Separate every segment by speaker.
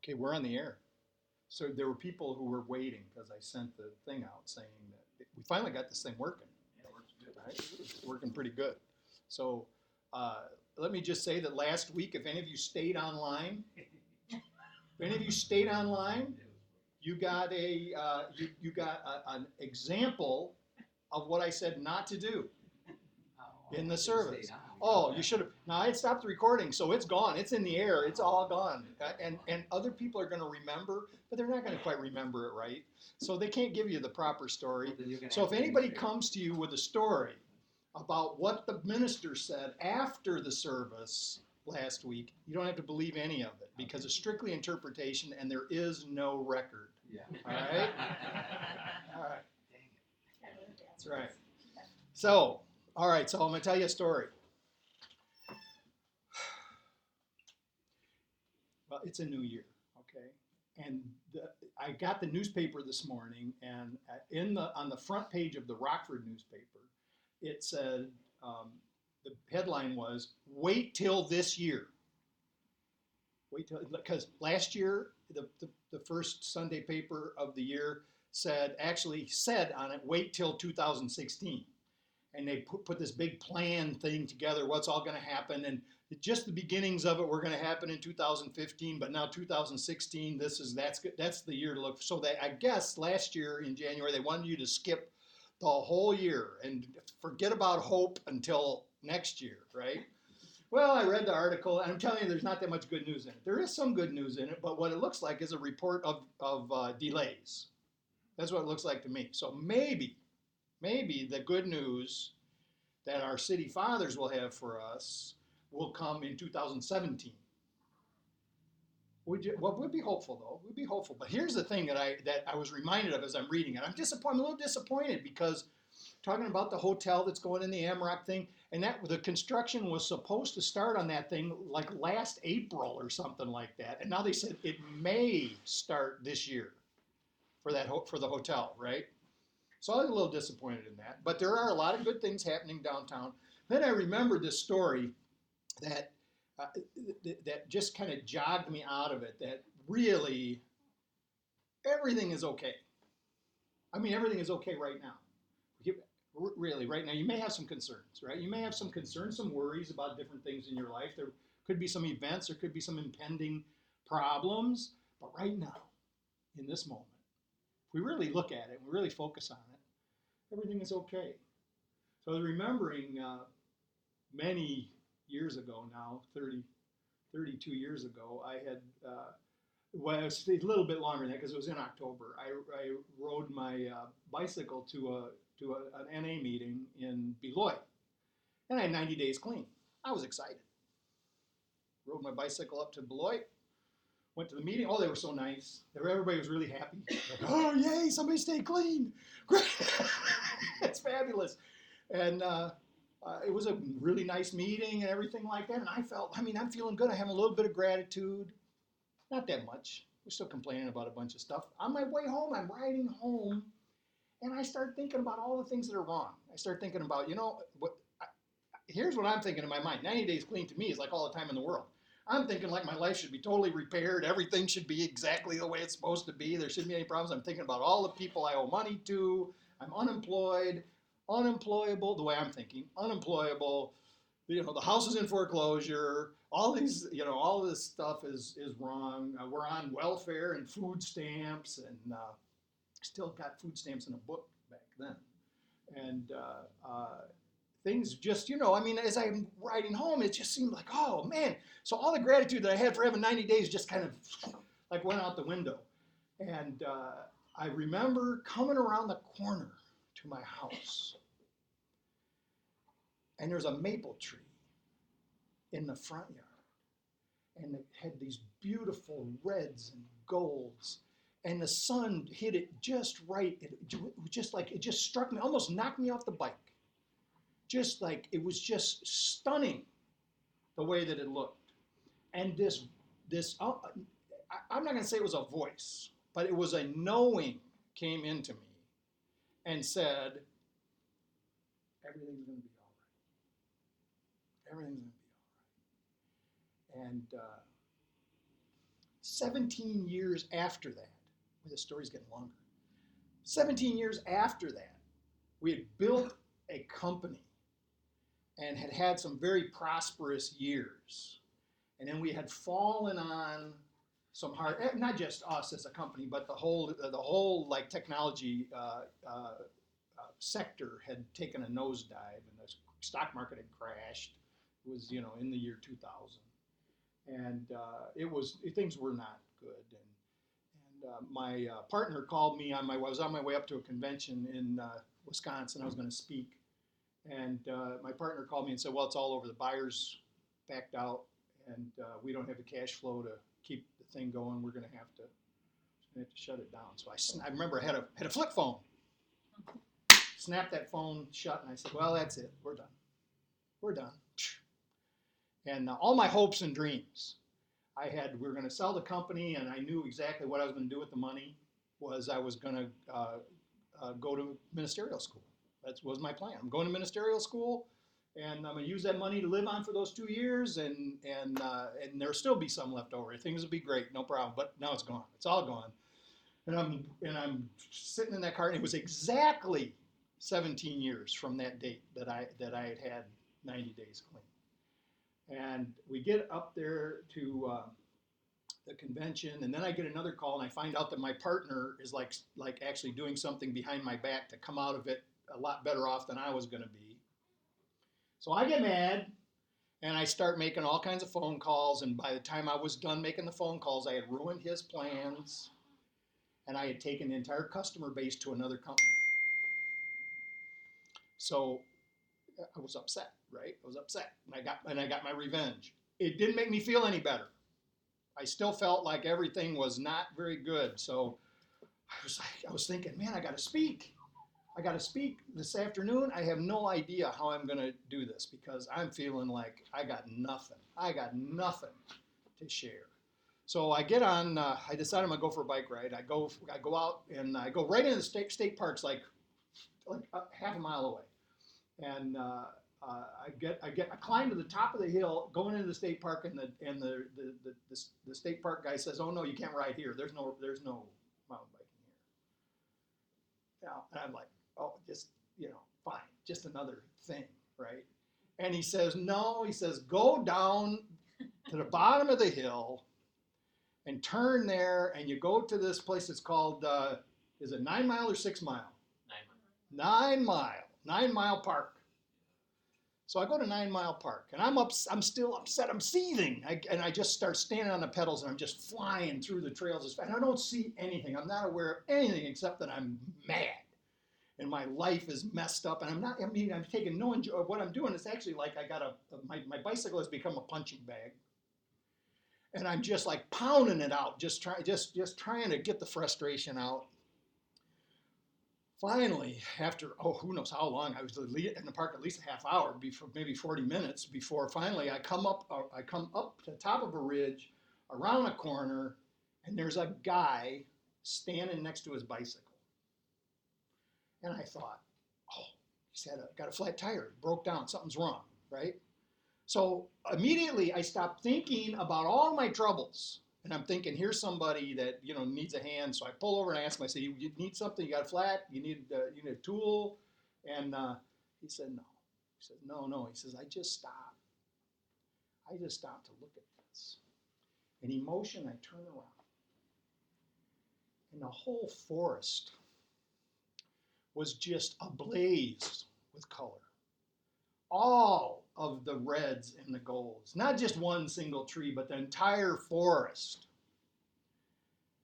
Speaker 1: Okay, we're on the air. So there were people who were waiting because I sent the thing out saying that we finally got this thing working.
Speaker 2: Yeah, it works good.
Speaker 1: Right? It's working pretty good. So uh, let me just say that last week, if any of you stayed online, you got you got an example of what I said not to do in the service. Oh, you should have. Now I had stopped the recording, so it's gone. It's in the air. It's all gone. And other people are going to remember, but they're not going to quite remember it right. So they can't give you the proper story. So if anybody comes to you with a story about what the minister said after the service last week, you don't have to believe any of it because it's strictly interpretation and there is no record.
Speaker 2: Yeah.
Speaker 1: All right? All right. That's right. So, all right, so I'm going to tell you a story. Well, it's a new year, okay? And I got the newspaper this morning, and on the front page of the Rockford newspaper, it said, the headline was, "Wait till this year." Wait till, because last year, the first Sunday paper of the year actually said on it, "Wait till 2016." And they put this big plan thing together, what's all going to happen, and just the beginnings of it were going to happen in 2015, but now 2016, that's the year to look. So I guess last year in January they wanted you to skip the whole year and forget about hope until next year, right? Well, I read the article, and I'm telling you, there's not that much good news in it. There is some good news in it, but what it looks like is a report of delays. That's what it looks like to me. So maybe the good news that our city fathers will have for us will come in 2017. We'd be hopeful though. We'd be hopeful. But here's the thing that I was reminded of as I'm reading it. I'm a little disappointed because talking about the hotel that's going in the Amrock thing, and that the construction was supposed to start on that thing like last April or something like that, and now they said it may start this year for the hotel, right? So I was a little disappointed in that. But there are a lot of good things happening downtown. Then I remembered this story that uh, that just kind of jogged me out of it. That really everything is okay. I mean, everything is okay right now. Really, right now, you may have some concerns, right? You may have some concerns, some worries about different things in your life. There could be some events, there could be some impending problems. But right now, in this moment, if we really look at it, we really focus on it, everything is okay. So I was remembering many years ago now, 32 years ago, I had, well, it was a little bit longer than that because it was in October. I rode my bicycle to an NA meeting in Beloit, and I had 90 days clean. I was excited. Rode my bicycle up to Beloit, went to the meeting. Oh, they were so nice. Everybody was really happy. Like, oh, yay, somebody stayed clean. Great. It's fabulous. And it was a really nice meeting and everything like that. And I'm feeling good. I have a little bit of gratitude. Not that much. We're still complaining about a bunch of stuff. On my way home, I'm riding home, and I start thinking about all the things that are wrong. I start thinking about, here's what I'm thinking in my mind. 90 days clean to me is like all the time in the world. I'm thinking like my life should be totally repaired. Everything should be exactly the way it's supposed to be. There shouldn't be any problems. I'm thinking about all the people I owe money to. I'm unemployed, unemployable, the way I'm thinking, unemployable. The house is in foreclosure. All these, all this stuff is wrong. We're on welfare and food stamps, and still got food stamps in a book back then. And things just, as I'm riding home, it just seemed like, oh man. So all the gratitude that I had for having 90 days just kind of like went out the window. And I remember coming around the corner to my house, and there's a maple tree in the front yard. And it had these beautiful reds and golds. And the sun hit it just right. It just struck me, almost knocked me off the bike. Just like, it was just stunning the way that it looked. And I'm not going to say it was a voice, but it was a knowing came into me and said, everything's going to be all right. Everything's going to be all right. And 17 years after that, the story's getting longer. 17 years after that, we had built a company and had had some very prosperous years. And then we had fallen on some hard, not just us as a company, but the whole like technology sector had taken a nosedive, and the stock market had crashed. It was, in the year 2000, and things were not good. And my partner called me I was on my way up to a convention in Wisconsin. I was going to speak, and my partner called me and said, "Well, it's all over. The buyers backed out, and we don't have the cash flow to keep the thing going. We're going to have to shut it down." So I remember I had a flip phone. Snapped that phone shut, and I said, "Well, that's it. We're done. We're done." And all my hopes and dreams, we were going to sell the company, and I knew exactly what I was going to do with the money. I was going to go to ministerial school. That was my plan. I'm going to ministerial school, and I'm going to use that money to live on for those 2 years, and there'll still be some left over. Things will be great, no problem. But now it's gone. It's all gone. And I'm sitting in that car, and it was exactly 17 years from that date that I had 90 days clean. And we get up there to the convention, and then I get another call, and I find out that my partner is like actually doing something behind my back to come out of it a lot better off than I was going to be. So I get mad, and I start making all kinds of phone calls, and by the time I was done making the phone calls, I had ruined his plans, and I had taken the entire customer base to another company. So I was upset, right? I was upset, and I got my revenge. It didn't make me feel any better. I still felt like everything was not very good. So I was thinking, man, I got to speak. I got to speak this afternoon. I have no idea how I'm going to do this because I'm feeling like I got nothing. I got nothing to share. So I get on. I decide I'm gonna go for a bike ride. I go out and I go right into the state parks, like half a mile away. And I climb to the top of the hill, going into the state park, and the state park guy says, "Oh no, you can't ride here. There's no mountain biking here." And I'm like, "Oh, just fine, just another thing, right?" And he says, "No," he says, "Go down to the bottom of the hill and turn there, and you go to this place. It's called is it 9 Mile or 6 Mile? 9 Mile. 9 Mile Park." So I go to 9 Mile Park, and I'm still upset. I'm seething, and I just start standing on the pedals, and I'm just flying through the trails, and I don't see anything. I'm not aware of anything except that I'm mad, and my life is messed up, and I'm taking no enjoy. What I'm doing is actually like I got my bicycle has become a punching bag, and I'm just like pounding it out, just trying to get the frustration out. Finally, after, who knows how long, I was in the park at least a half hour, before maybe 40 minutes, before finally I come up to the top of a ridge, around a corner, and there's a guy standing next to his bicycle. And I thought, he's got a flat tire, broke down, something's wrong, right? So immediately I stopped thinking about all my troubles. And I'm thinking, here's somebody that needs a hand. So I pull over and I ask him. I say, "You need something? You got a flat? You need a tool?" And he said, "No." He said, "No." He says, "I just stopped. I just stopped to look at this." And emotion, I turn around, and the whole forest was just ablaze with color. All of the reds and the golds, not just one single tree, but the entire forest.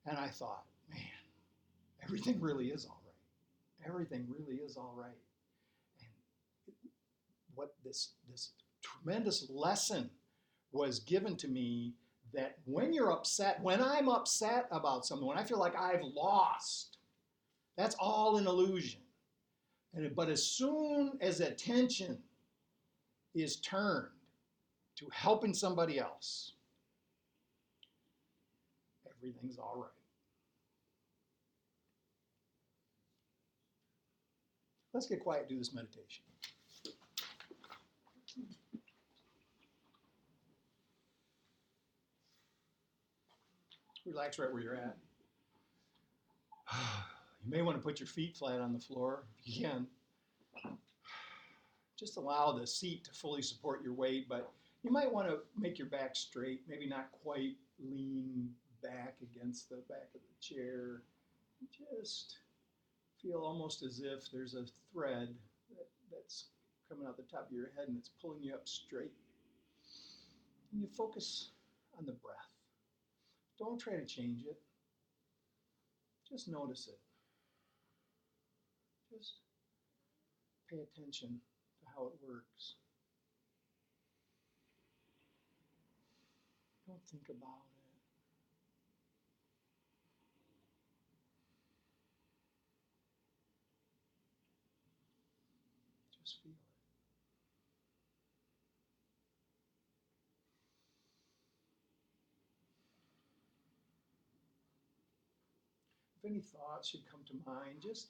Speaker 1: And I thought, man, everything really is all right. Everything really is all right. And what this tremendous lesson was given to me, that when I'm upset about something, when I feel like I've lost, that's all an illusion. But as soon as attention is turned to helping somebody else, everything's all right. Let's get quiet and do this meditation. Relax right where you're at. You may want to put your feet flat on the floor if you can. Just allow the seat to fully support your weight, but you might want to make your back straight, maybe not quite lean back against the back of the chair. Just feel almost as if there's a thread that's coming out the top of your head and it's pulling you up straight. And you focus on the breath. Don't try to change it. Just notice it. Just pay attention to how it works. Don't think about it. Just feel it. If any thoughts should come to mind, just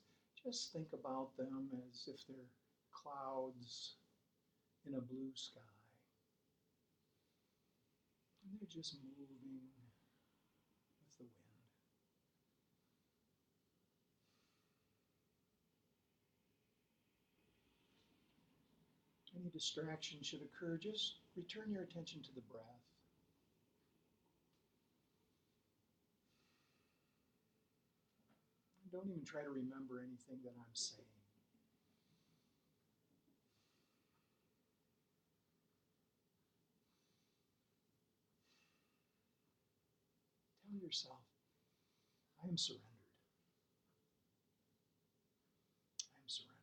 Speaker 1: think about them as if they're clouds in a blue sky. And they're just moving with the wind. Any distraction should occur, just return your attention to the breath. And don't even try to remember anything that I'm saying. Tell yourself, I am surrendered. I am surrendered.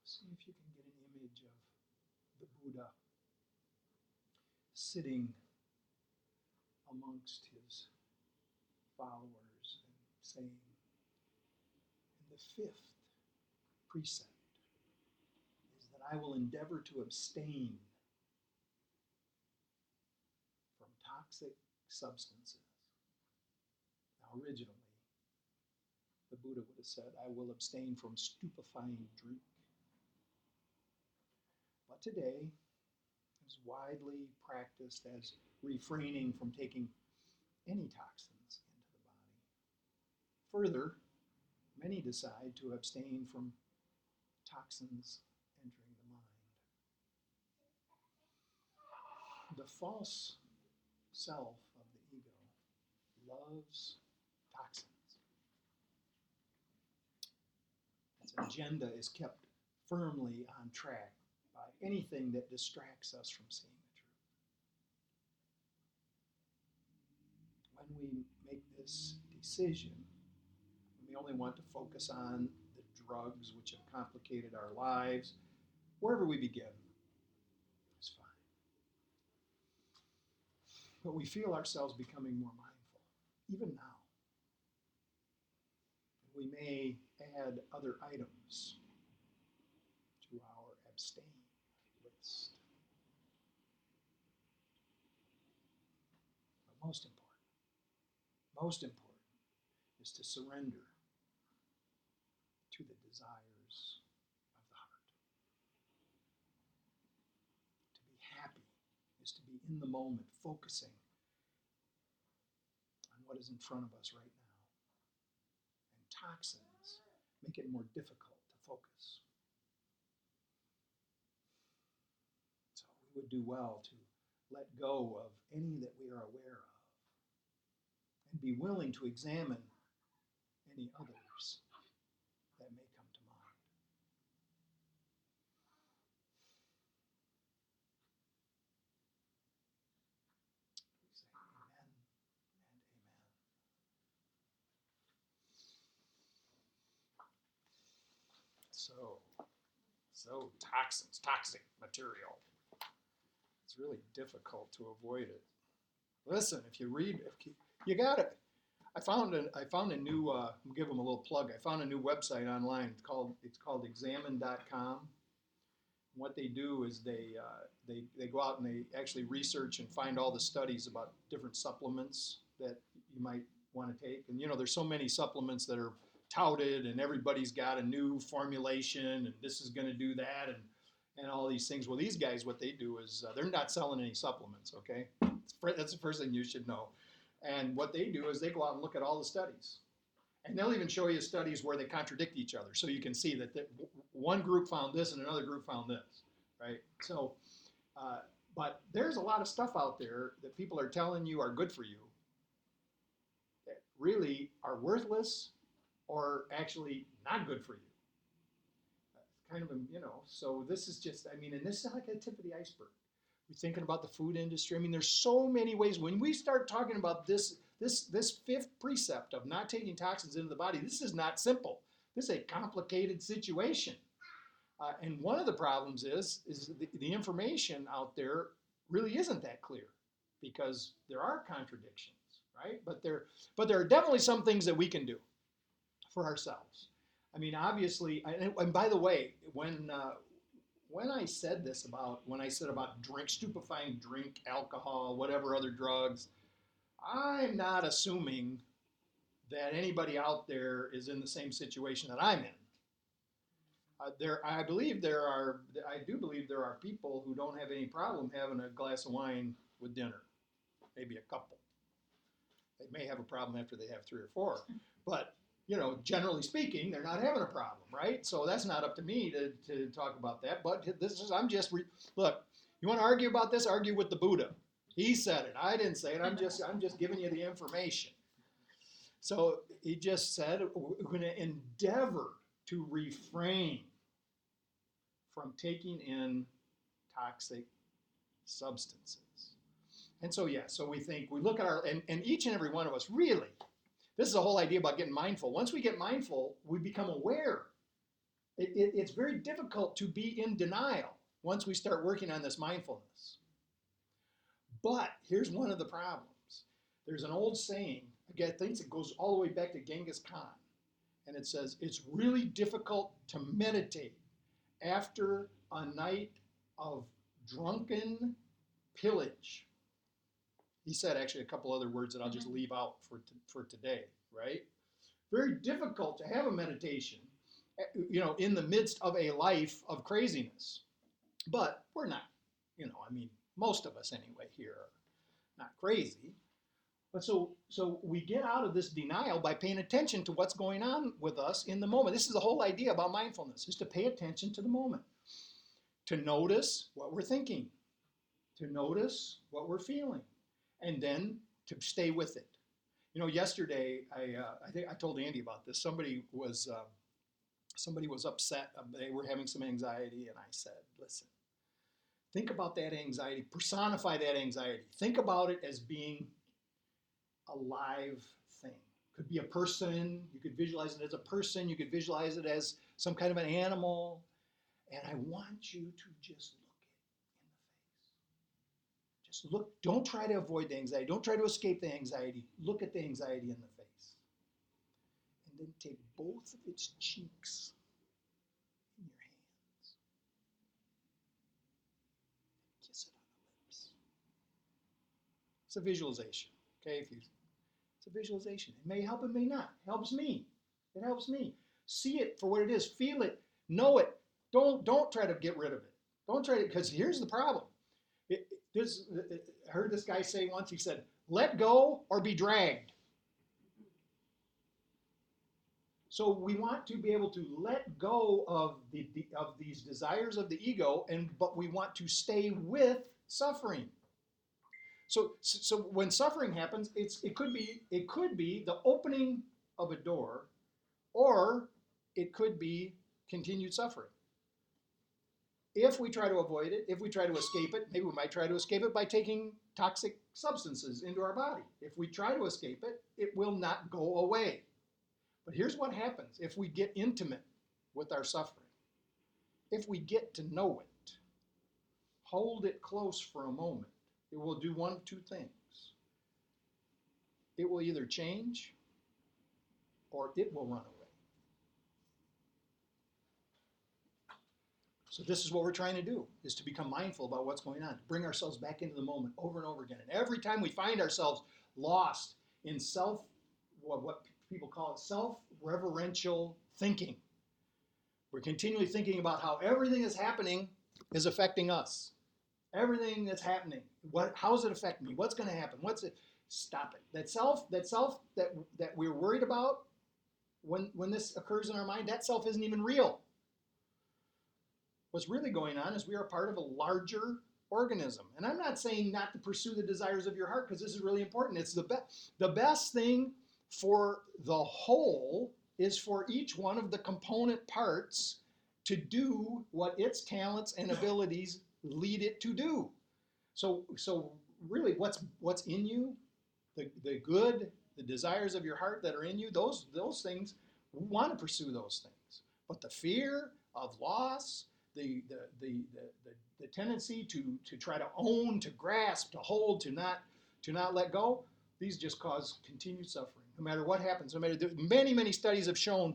Speaker 1: See if you can get an image of the Buddha sitting amongst his followers and saying, and the fifth precept is that I will endeavor to abstain from toxic substances. Now, originally, the Buddha would have said, I will abstain from stupefying drink. But today, is widely practiced as refraining from taking any toxins into the body. Further, many decide to abstain from toxins entering the mind. The false self of the ego loves toxins. Its agenda is kept firmly on track by anything that distracts us from seeing the truth. When we make this decision, we only want to focus on the drugs which have complicated our lives. Wherever we begin is fine. But we feel ourselves becoming more mindful, even now. We may add other items to our abstain list. But most important is to surrender to the desires of the heart. To be happy is to be in the moment, focusing on what is in front of us right now. And toxins make it more difficult to focus. So we would do well to let go of any that we are aware of and be willing to examine any others that may come to mind. We say amen and amen. So toxins, toxic material. It's really difficult to avoid it. Listen, if you read, you got it. I found a new. I'll give them a little plug. I found a new website online. It's called Examine.com. What they do is they go out and they actually research and find all the studies about different supplements that you might want to take. And there's so many supplements that are touted, and everybody's got a new formulation, and this is going to do that, and all these things. Well, these guys, what they do is they're not selling any supplements, okay? That's the first thing you should know. And what they do is they go out and look at all the studies. And they'll even show you studies where they contradict each other. So you can see that one group found this and another group found this, right? So, but there's a lot of stuff out there that people are telling you are good for you that really are worthless or actually not good for you. Kind of, so this is just, and this is like a tip of the iceberg. We're thinking about the food industry. There's so many ways. When we start talking about this fifth precept of not taking toxins into the body, this is not simple. This is a complicated situation. And one of the problems is the information out there really isn't that clear because there are contradictions, right? But there are definitely some things that we can do for ourselves. Obviously, and by the way, when I said about stupefying drink, alcohol, whatever other drugs, I'm not assuming that anybody out there is in the same situation that I'm in. I do believe there are people who don't have any problem having a glass of wine with dinner, maybe a couple. They may have a problem after they have 3 or 4, but generally speaking, they're not having a problem, right? So that's not up to me to talk about that. But look, you want to argue about this? Argue with the Buddha. He said it. I didn't say it. I'm just giving you the information. So he just said we're going to endeavor to refrain from taking in toxic substances. And so, so we look at and each and every one of us really. This is the whole idea about getting mindful. Once we get mindful, we become aware. It's very difficult to be in denial once we start working on this mindfulness. But here's one of the problems. There's an old saying, again, I think it goes all the way back to Genghis Khan. And it says, it's really difficult to meditate after a night of drunken pillage. He said actually a couple other words that I'll just leave out for today, right? Very difficult to have a meditation, in the midst of a life of craziness. But we're not, most of us anyway here are not crazy. But so we get out of this denial by paying attention to what's going on with us in the moment. This is the whole idea about mindfulness, is to pay attention to the moment, to notice what we're thinking, to notice what we're feeling, and then to stay with it. Yesterday, I think I told Andy about this. Somebody was upset. They were having some anxiety, and I said, listen, think about that anxiety. Personify that anxiety. Think about it as being a live thing. Could be a person. You could visualize it as a person. You could visualize it as some kind of an animal. And I want you to just look it in the face. Just look. Don't try to avoid the anxiety. Don't try to escape the anxiety. Look at the anxiety in the face. And then take both of its cheeks in your hands. Kiss it on the lips. It's a visualization. Okay, it's a visualization. It may help, it may not. It helps me. It helps me. See it for what it is. Feel it. Know it. Don't try to get rid of it. Don't try to, because here's the problem. I heard this guy say once, he said, let go or be dragged. So we want to be able to let go of these desires of the ego, but we want to stay with suffering. So when suffering happens, it could be the opening of a door, or it could be continued suffering. If we try to avoid it, if we try to escape it, maybe we might try to escape it by taking toxic substances into our body. If we try to escape it, it will not go away. But here's what happens if we get intimate with our suffering. If we get to know it, hold it close for a moment, it will do one of two things. It will either change or it will run away. So this is what we're trying to do, is to become mindful about what's going on, to bring ourselves back into the moment over and over again. And every time we find ourselves lost in what people call it reverential thinking. We're continually thinking about how everything that's happening is affecting us. Everything that's happening, how does it affect me? What's going to happen? What's it? Stop it. That self that we're worried about when this occurs in our mind, that self isn't even real. What's really going on is we are part of a larger organism. And I'm not saying not to pursue the desires of your heart, because this is really important. It's the best thing for the whole is for each one of the component parts to do what its talents and abilities lead it to do. So really, what's in you, the good, the desires of your heart that are in you, those things, we want to pursue those things. But the fear of loss, the tendency to try to own, to grasp, to hold, to not let go, these just cause continued suffering. No matter what happens, no matter, many studies have shown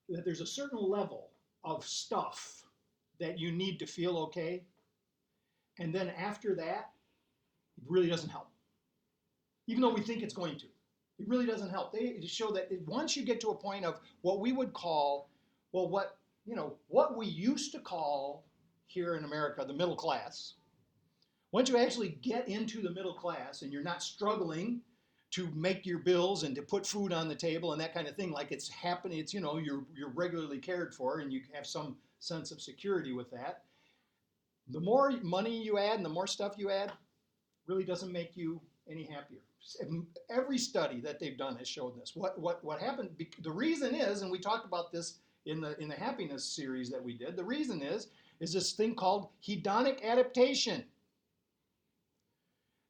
Speaker 1: that there's a certain level of stuff that you need to feel okay, and then after that, it really doesn't help. Even though we think it's going to, it really doesn't help. They show that once you get to a point of what we would call, well, what we used to call here in America the middle class. Once you actually get into the middle class and you're not struggling to make your bills and to put food on the table and that kind of thing, like it's happening, it's, you're regularly cared for and you have some sense of security with that. The more money you add and the more stuff you add really doesn't make you any happier. Every study that they've done has shown this. What happened, the reason is, and we talked about this in the happiness series that we did, the reason is this thing called hedonic adaptation.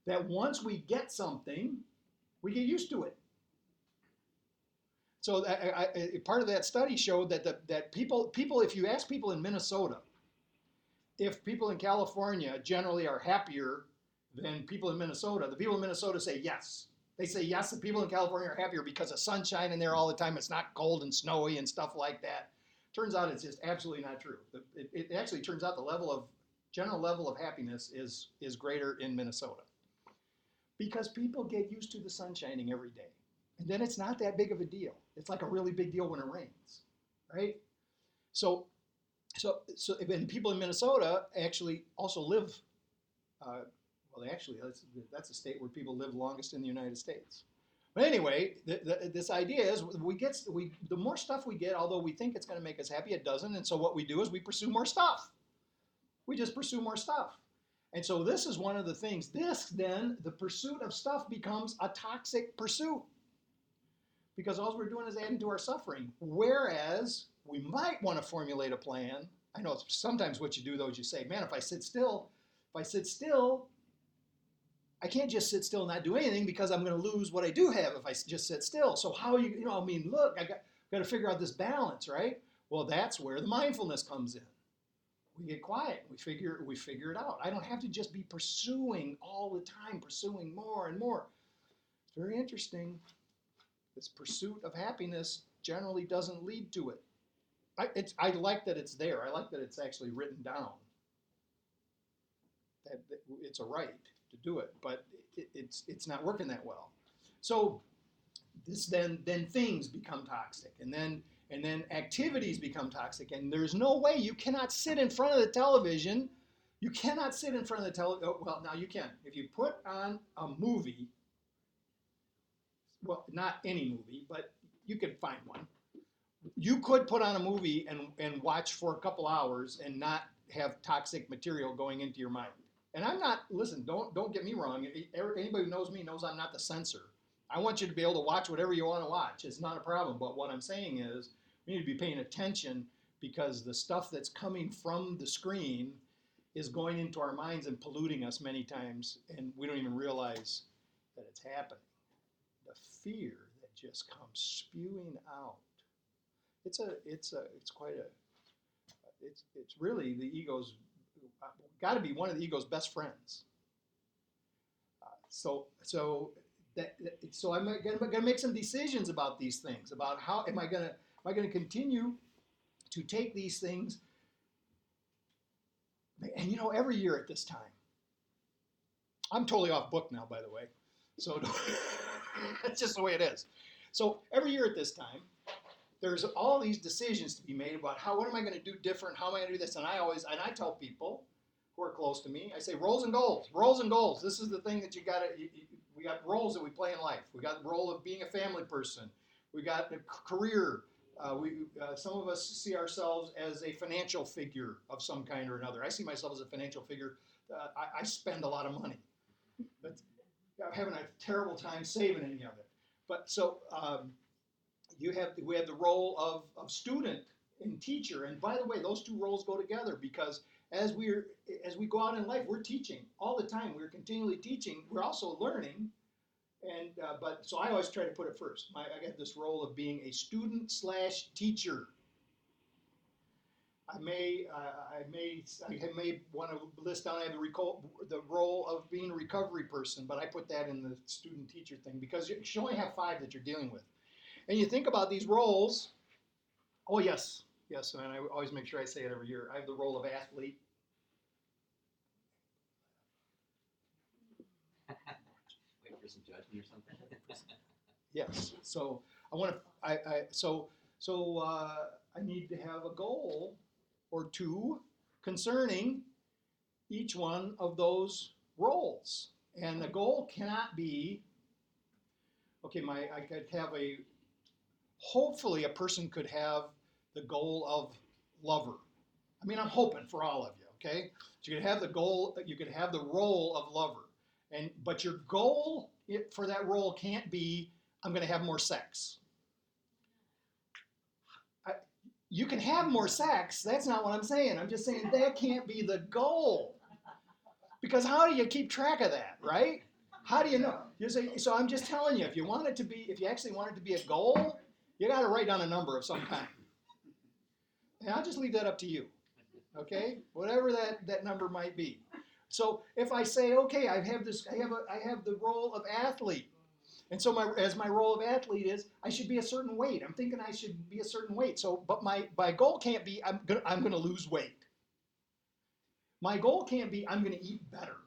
Speaker 1: That once we get something, we get used to it. So part of that study showed that people, if you ask people in Minnesota, if people in California generally are happier than people in Minnesota, the people in Minnesota say yes. They say yes, the people in California are happier because of sunshine in there all the time. It's not cold and snowy and stuff like that. Turns out it's just absolutely not true. It actually turns out the general level of happiness is greater in Minnesota. Because people get used to the sun shining every day. And then it's not that big of a deal. It's like a really big deal when it rains, right? So and people in Minnesota actually also live, that's a state where people live longest in the United States. But anyway, this idea is the more stuff we get, although we think it's going to make us happy, it doesn't. And so what we do is we pursue more stuff. We just pursue more stuff. And so this is one of the things. The pursuit of stuff becomes a toxic pursuit. Because all we're doing is adding to our suffering. Whereas we might want to formulate a plan. I know sometimes what you do though is you say, man, if I sit still, I can't just sit still and not do anything because I'm going to lose what I do have if I just sit still. So how look, I got to figure out this balance, right? Well, that's where the mindfulness comes in. We get quiet. We figure it out. I don't have to just be pursuing all the time, pursuing more and more. It's very interesting. This pursuit of happiness generally doesn't lead to it. I like that it's there. I like that it's actually written down. That it's a right to do it, but it's not working that well. So this then things become toxic, and then activities become toxic, and there's no way you cannot sit in front of the television. You cannot sit in front of the television. Oh, well, now you can. If you put on a movie, well, not any movie, but you could find one. You could put on a movie and watch for a couple hours and not have toxic material going into your mind. And I'm not, listen, don't get me wrong. Anybody who knows me knows I'm not the censor. I want you to be able to watch whatever you want to watch. It's not a problem. But what I'm saying is we need to be paying attention because the stuff that's coming from the screen is going into our minds and polluting us many times, and we don't even realize that it's happening. The fear that just comes spewing out. It's really the ego's got to be one of the ego's best friends. So I'm going to make some decisions about these things, about how am I going to continue to take these things. And every year at this time, I'm totally off book now, by the way. So that's just the way it is. So every year at this time, there's all these decisions to be made about what am I going to do different? How am I going to do this? And I tell people who are close to me, I say roles and goals, roles and goals. This is the thing that we got roles that we play in life. We got the role of being a family person. We got a career. Some of us see ourselves as a financial figure of some kind or another. I see myself as a financial figure. I spend a lot of money. But I'm having a terrible time saving any of it. But so we have the role of student and teacher. And by the way, those two roles go together because as we go out in life, we're teaching all the time. We're continually teaching. We're also learning. And so I always try to put it first. I got this role of being a student / teacher. I may want to list down. I have the role of being a recovery person, but I put that in the student teacher thing because you should only have 5 that you're dealing with. And you think about these roles. Oh yes, and I always make sure I say it every year. I have the role of athlete.
Speaker 2: Wait for some judgment or something.
Speaker 1: Yes. So I want to. I need to have a goal or 2 concerning each one of those roles, and the goal cannot be. Okay, I could have hopefully a person could have the goal of lover. I mean, I'm hoping for all of you, okay? So you could have the goal, you could have the role of lover. But your goal for that role can't be, I'm going to have more sex. You can have more sex. That's not what I'm saying. I'm just saying that can't be the goal. Because how do you keep track of that, right? How do you know? So I'm just telling you, if you actually want it to be a goal, you got to write down a number of some kind. And I'll just leave that up to you, okay? Whatever that number might be. So if I say, okay, I have the role of athlete, and so my role of athlete is I should be a certain weight. I'm thinking I should be a certain weight. So, but my goal can't be I'm gonna lose weight. My goal can't be I'm gonna eat better.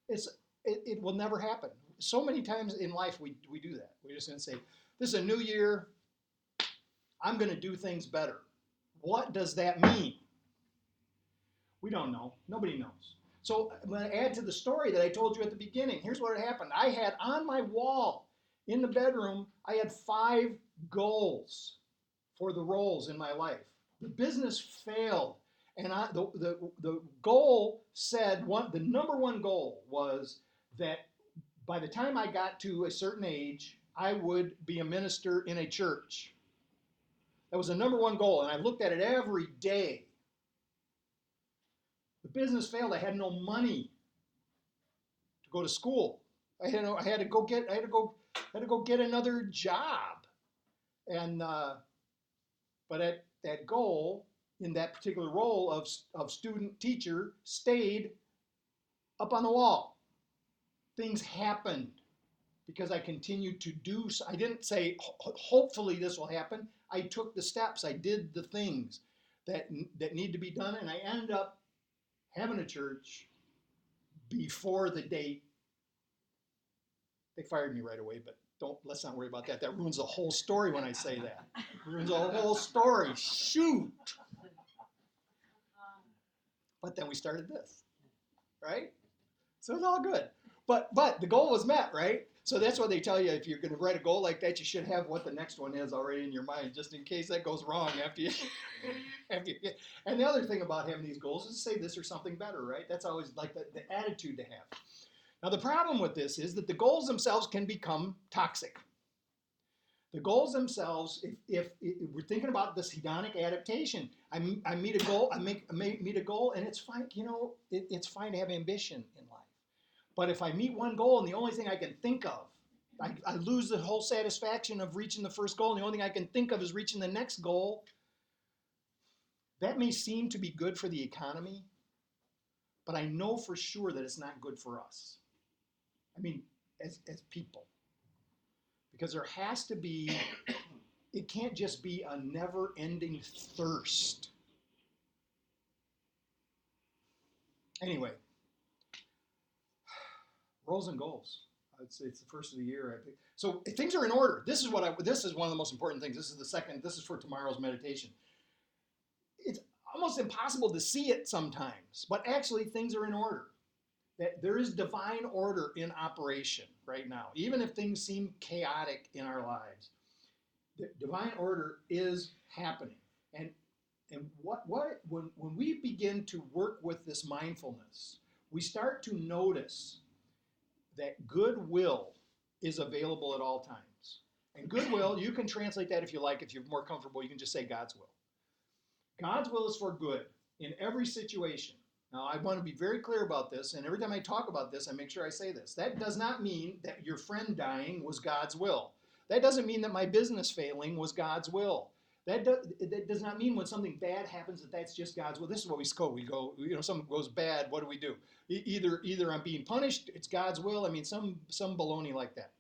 Speaker 1: It will never happen. So many times in life we do that. We're just gonna say, this is a new year. I'm gonna do things better. What does that mean? We don't know. Nobody knows. So I'm going to add to the story that I told you at the beginning. Here's what had happened. I had on my wall in the bedroom, I had 5 goals for the roles in my life. The business failed. And the goal said, the number one goal was that by the time I got to a certain age, I would be a minister in a church. That was the number one goal. And I looked at it every day. The business failed. I had no money to go to school. I had to go get another job. And but at that goal, in that particular role of student teacher, stayed up on the wall. Things happened because I continued to do. I didn't say hopefully this will happen. I took the steps. I did the things that need to be done, and I ended up having a church before the date. They fired me right away, but let's not worry about that. That ruins the whole story when I say that. It ruins the whole story. Shoot. But then we started this, right? So it's all good. But the goal was met, right? So that's what they tell you. If you're going to write a goal like that, you should have what the next one is already in your mind, just in case that goes wrong after you. And the other thing about having these goals is to say this or something better, right? That's always like the attitude to have. Now the problem with this is that the goals themselves can become toxic. The goals themselves, if we're thinking about this hedonic adaptation, I meet a goal, I meet a goal, and it's fine. It's fine to have ambition in life. But if I meet one goal and the only thing I can think of, I lose the whole satisfaction of reaching the first goal, and the only thing I can think of is reaching the next goal. That may seem to be good for the economy, but I know for sure that it's not good for us. I mean, as people. Because there has to be, it can't just be a never-ending thirst. Anyway, roles and goals. It's the first of the year, I think. So things are in order. This is one of the most important things. This is for tomorrow's meditation. It's almost impossible to see it sometimes, but actually things are in order. That there is divine order in operation right now, even if things seem chaotic in our lives. The divine order is happening. And when we begin to work with this mindfulness, we start to notice that goodwill is available at all times. And goodwill, you can translate that if you like. If you're more comfortable, you can just say God's will. God's will is for good in every situation. Now, I want to be very clear about this, and every time I talk about this, I make sure I say this. That does not mean that your friend dying was God's will. That doesn't mean that my business failing was God's will. That does not mean when something bad happens that that's just God's will. This is what we go, something goes bad, what do? Either I'm being punished, it's God's will. I mean, some baloney like that.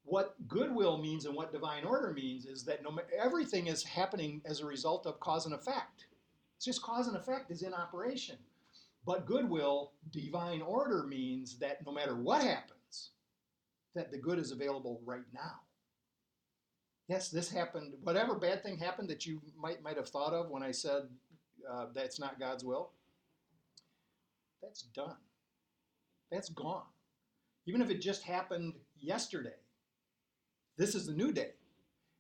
Speaker 1: What goodwill means and what divine order means is that everything is happening as a result of cause and effect. It's just cause and effect is in operation. But goodwill, divine order means that no matter what happens, that the good is available right now. Yes, this happened. Whatever bad thing happened that you might have thought of when I said that's not God's will, that's done. That's gone. Even if it just happened yesterday, this is the new day.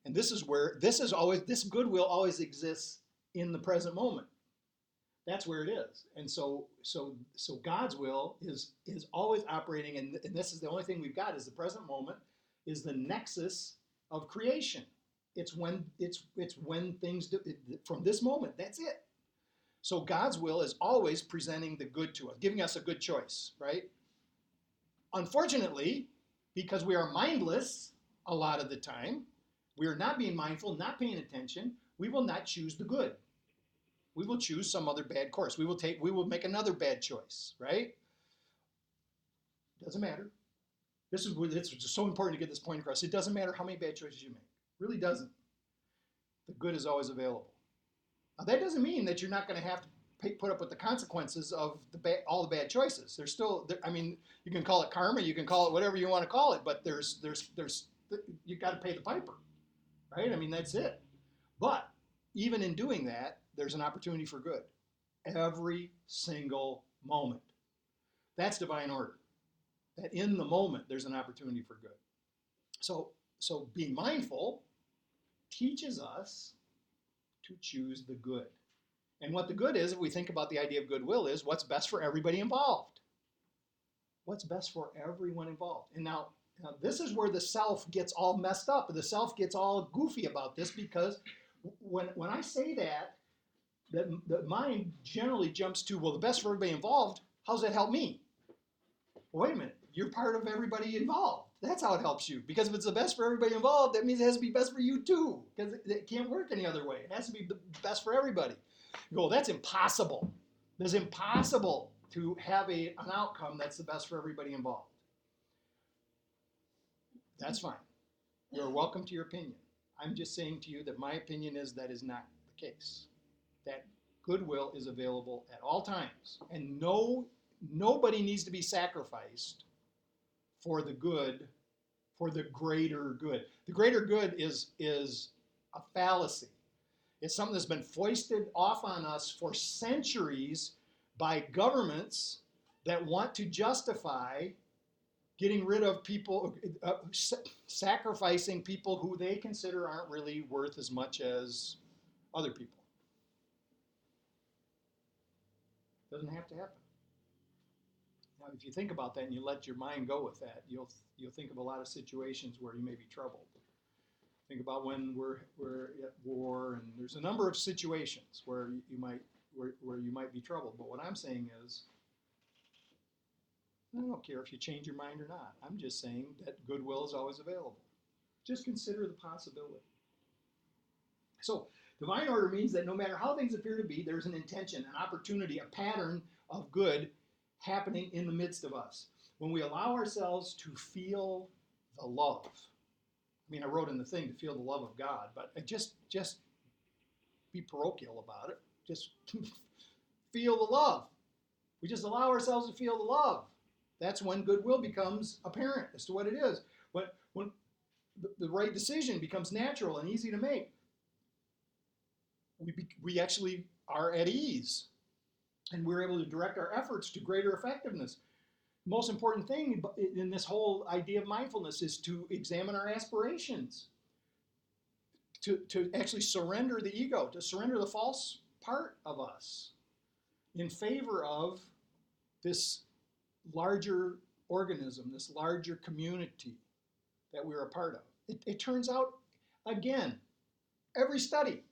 Speaker 1: And this this goodwill always exists in the present moment. That's where it is. And so God's will is always operating, and this is the only thing we've got is the present moment, is the nexus of creation. It's when things do, from this moment, that's it. So God's will is always presenting the good to us, giving us a good choice, right? Unfortunately, because we are mindless a lot of the time, we are not being mindful, not paying attention, we will not choose the good. We will choose some other bad course. We will make another bad choice, right? Doesn't matter. It's just so important to get this point across. It doesn't matter how many bad choices you make. It really doesn't. The good is always available. Now, that doesn't mean that you're not going to have to put up with the consequences of all the bad choices. There's still, you can call it karma, you can call it whatever you want to call it, but you got to pay the piper, right? I mean, that's it. But even in doing that, there's an opportunity for good every single moment. That's divine order. That in the moment, there's an opportunity for good. So being mindful teaches us to choose the good. And what the good is, if we think about the idea of goodwill, is what's best for everybody involved. What's best for everyone involved. And now this is where the self gets all messed up. The self gets all goofy about this, because when I say that the mind generally jumps to, well, the best for everybody involved, how does that help me? Well, wait a minute, you're part of everybody involved. That's how it helps you. Because if it's the best for everybody involved, that means it has to be best for you too. Because it can't work any other way. It has to be the best for everybody. You go, that's impossible. It's impossible to have an outcome that's the best for everybody involved. That's fine. You're welcome to your opinion. I'm just saying to you that my opinion is that is not the case. That goodwill is available at all times. And nobody needs to be sacrificed for the good, for the greater good. The greater good is a fallacy. It's something that's been foisted off on us for centuries by governments that want to justify getting rid of people, sacrificing people who they consider aren't really worth as much as other people. Doesn't have to happen. Now, if you think about that and you let your mind go with that, you'll think of a lot of situations where you may be troubled. Think about when we're at war, and there's a number of situations where you might be troubled. But what I'm saying is, I don't care if you change your mind or not. I'm just saying that goodwill is always available. Just consider the possibility. So divine order means that no matter how things appear to be, there's an intention, an opportunity, a pattern of good happening in the midst of us. When we allow ourselves to feel the love. I mean, I wrote in the thing to feel the love of God, but just be parochial about it. Just feel the love. We just allow ourselves to feel the love. That's when goodwill becomes apparent as to what it is. When the right decision becomes natural and easy to make, we actually are at ease, and we're able to direct our efforts to greater effectiveness. The most important thing in this whole idea of mindfulness is to examine our aspirations, to actually surrender the ego, to surrender the false part of us in favor of this larger organism, this larger community that we're a part of. It turns out, again, every study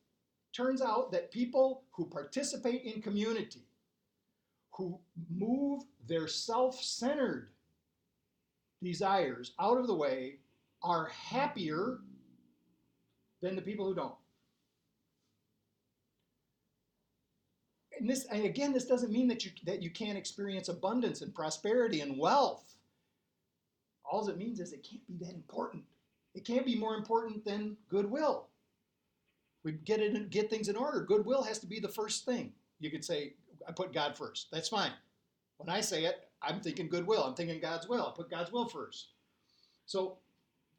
Speaker 1: turns out that people who participate in community, who move their self-centered desires out of the way, are happier than the people who don't. And again, this doesn't mean that you can't experience abundance and prosperity and wealth. All it means is it can't be that important. It can't be more important than goodwill. We get things in order. Goodwill has to be the first thing. You could say, I put God first. That's fine. When I say it, I'm thinking goodwill. I'm thinking God's will. I put God's will first. So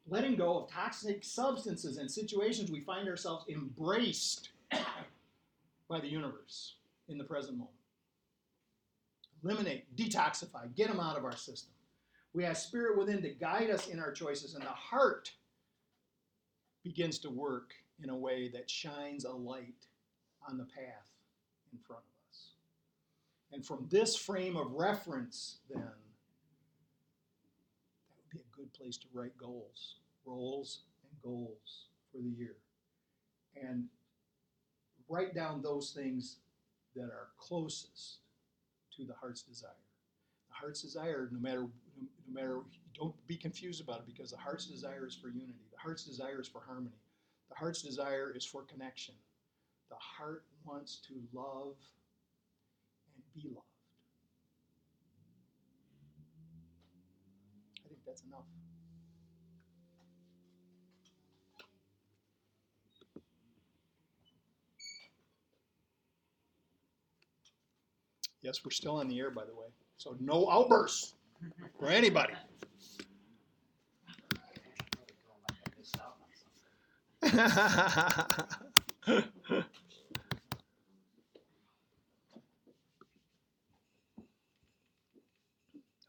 Speaker 1: letting go of toxic substances and situations, we find ourselves embraced by the universe in the present moment. Eliminate, detoxify, get them out of our system. We have spirit within to guide us in our choices, and the heart begins to work in a way that shines a light on the path in front of us. And from this frame of reference, then, that would be a good place to write goals, roles and goals for the year. And write down those things that are closest to the heart's desire. The heart's desire, no matter, don't be confused about it, because the heart's desire is for unity. The heart's desire is for harmony. The heart's desire is for connection. The heart wants to love and be loved. I think that's enough. Yes, we're still on the air, by the way. So no outbursts for anybody.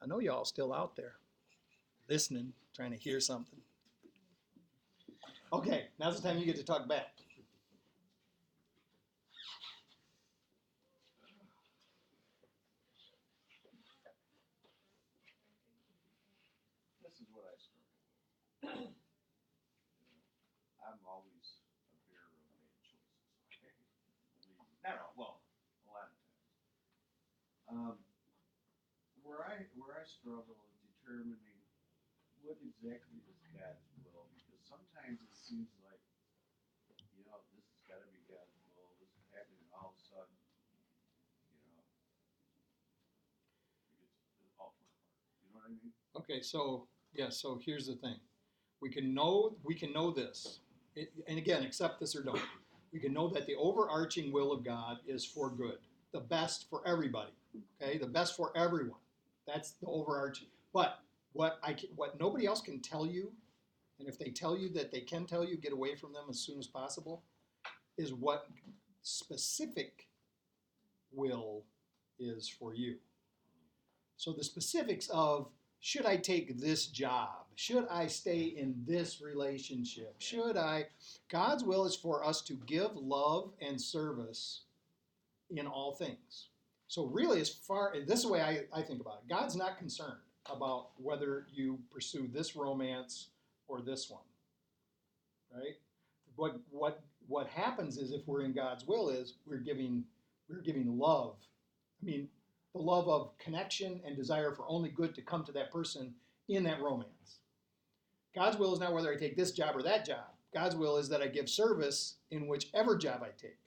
Speaker 1: I know y'all still out there listening, trying to hear something. Okay, now's the time you get to talk back.
Speaker 3: This is what I struggle with. I'm always a bearer of bad choices. Okay? Not all, well, a lot of times. Where I struggle is determining what exactly is God's will, because sometimes it seems like, this has got to be God's will. This is happening all of a sudden. It's all for apart. You know what I mean?
Speaker 1: Okay, so here's the thing. We can know this. And again, accept this or don't. We can know that the overarching will of God is for good, the best for everybody. Okay, the best for everyone. That's the overarching. But what nobody else can tell you, and if they tell you that they can tell you, get away from them as soon as possible, is what specific will is for you. So the specifics of, should I take this job? Should I stay in this relationship? God's will is for us to give love and service in all things. So really, this is the way I think about it. God's not concerned about whether you pursue this romance or this one, right? What happens is, if we're in God's will, is we're giving love. I mean, the love of connection and desire for only good to come to that person in that romance. God's will is not whether I take this job or that job. God's will is that I give service in whichever job I take.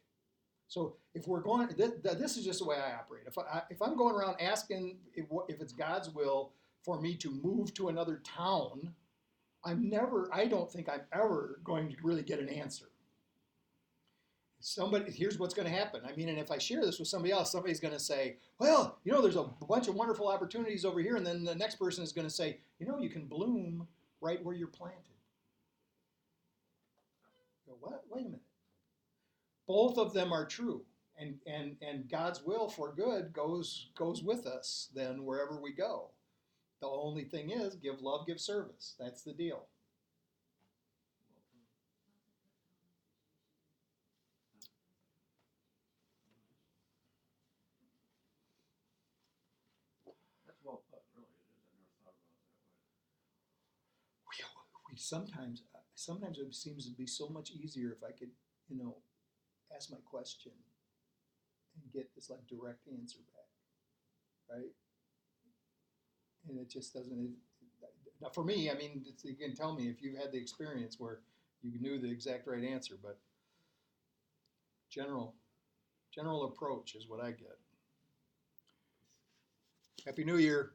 Speaker 1: So if we're going, this is just the way I operate. If I'm going around asking if it's God's will for me to move to another town, I don't think I'm ever going to really get an answer. here's what's going to happen. I mean, and if I share this with somebody else, somebody's going to say, well, there's a bunch of wonderful opportunities over here. And then the next person is going to say, you can bloom right where you're planted. You go, what? Wait a minute. Both of them are true. And God's will for good goes with us then wherever we go. The only thing is, give love, give service. That's the deal.
Speaker 3: That's well put, really, it is. I never thought about it that way.
Speaker 1: We sometimes it seems to be so much easier if I could, ask my question and get this like direct answer back, right? And it just doesn't. Now, for me, I mean, you can tell me if you've had the experience where you knew the exact right answer, but general approach is what I get. Happy New Year.